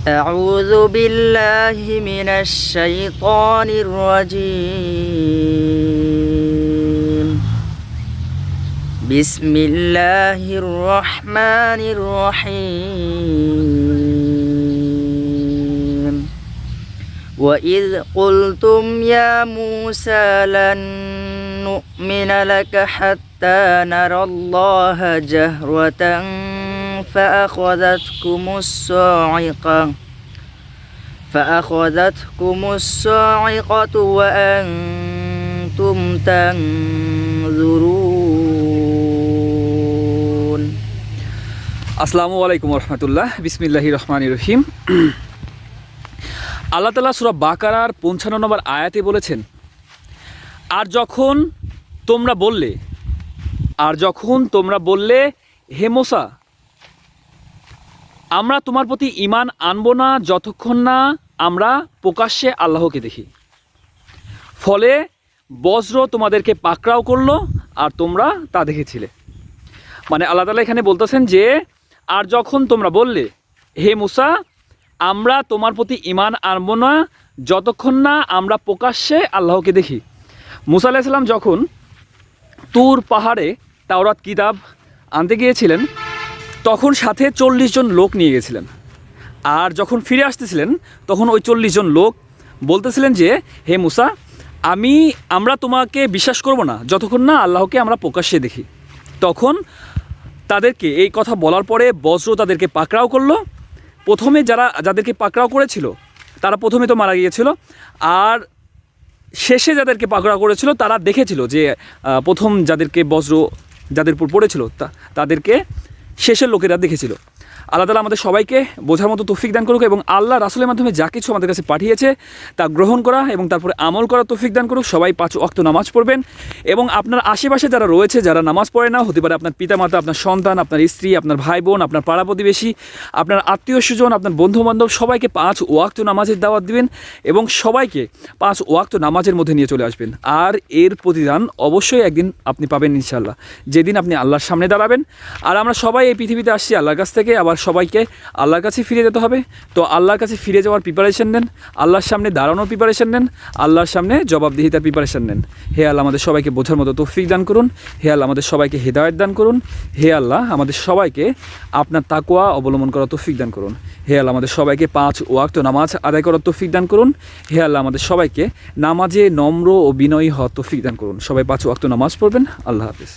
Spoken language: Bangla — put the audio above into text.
أعوذ بالله من الشيطان الرجيم بسم الله الرحمن الرحيم وإذ قلتم يا موسى لن نؤمن لك حتى نرى الله جهرة فأخذتكم الصاعقة وأنتم تنظرون আসসালামু আলাইকুম রহমতুল্লাহ। বিসমিল্লাহির রহমানির রহিম। আল্লাহ তাআলা সূরা বাকারার ৫৫ নম্বর আয়াতে বলেছেন, আর যখন তোমরা বললে হে মূসা, আমরা তোমার প্রতি ঈমান আনব না যতক্ষণ না আমরা প্রকাশ্যে আল্লাহকে দেখি। ফলে বজ্র তোমাদেরকে পাকড়াও করলো আর তোমরা তা দেখেছিলে। মানে আল্লাহ তাআলা এখানে বলতেছেন যে, আর যখন তোমরা বললে হে মূসা, আমরা তোমার প্রতি ঈমান আনব না যতক্ষণ না আমরা প্রকাশ্যে আল্লাহকে দেখি। মূসা আলাইহিস সালাম যখন তুর পাহাড়ে তাওরাত কিতাব আনতে গিয়েছিলেন, তখন সাথে 40 জন লোক নিয়ে গেছিলেন। আর যখন ফিরে আসতেছিলেন তখন ওই 40 জন লোক বলতেছিলেন যে, হে মূসা, আমরা তোমাকে বিশ্বাস করব না যতক্ষণ না আল্লাহকে আমরা প্রকাশ্যে দেখি। তখন তাদেরকে এই কথা বলার পরে বজ্র তাদেরকে পাকড়াও করলো। প্রথমে যাদেরকে পাকড়াও করেছিল তারা প্রথমে তো মারা গিয়েছিল, আর শেষে যাদেরকে পাকড়াও করেছিল তারা দেখেছিল যে প্রথম যাদের উপর পড়েছিল তাদেরকে শেষের লোকেরা দেখেছিল। আল্লাহ তাআলা আমাদের সবাইকে বোঝার মতো তৌফিক দান করুক এবং আল্লাহ রাসূলের মাধ্যমে যা কিছু আমাদের কাছে পাঠিয়েছে তা গ্রহণ করা এবং তারপরে আমল করা তৌফিক দান করুক। সবাই 5 ওয়াক্ত নামাজ পড়বেন এবং আপনার আশেপাশে যারা রয়েছে, যারা নামাজ পড়ে না, হতে পারে আপনার পিতামাতা, আপনার সন্তান, আপনার স্ত্রী, আপনার ভাই বোন, আপনার পাড়া প্রতিবেশী, আপনার আত্মীয় স্বজন, আপনার বন্ধুবান্ধব, সবাইকে 5 ওয়াক্ত নামাজের দাওয়াত দিবেন এবং সবাইকে 5 ওয়াক্ত নামাজের মধ্যে নিয়ে চলে আসবেন। আর এর প্রতিদান অবশ্যই একদিন আপনি পাবেন ইনশাআল্লাহ, যেদিন আপনি আল্লাহর সামনে দাঁড়াবেন। আর আমরা সবাই এই পৃথিবীতে আসছি আল্লাহর কাছ থেকে, আবার সবাইকে আল্লাহর কাছে ফিরে যেতে হবে। তো আল্লাহর কাছে ফিরে যাওয়ার প্রিপারেশন নেন, আল্লাহর সামনে দাঁড়ানোর প্রিপারেশন নেন, আল্লাহর সামনে জবাবদিহিতার প্রিপারেশন নেন। হে আল্লাহ আমাদের সবাইকে বোঝার মতো তৌফিক দান করুন। হে আল্লাহ আমাদের সবাইকে হেদায়েত দান করুন। হে আল্লাহ আমাদের সবাইকে আপনার তাকওয়া অবলম্বন করার তৌফিক দান করুন। হে আল্লাহ আমাদের সবাইকে 5 ওয়াক্ত নামাজ আদায় করার তৌফিক দান করুন। হে আল্লাহ আমাদের সবাইকে নামাজে নম্র ও বিনয়ী হওয়ার তৌফিক দান করুন। সবাই 5 ওয়াক্ত নামাজ পড়বেন। আল্লাহ হাফেজ।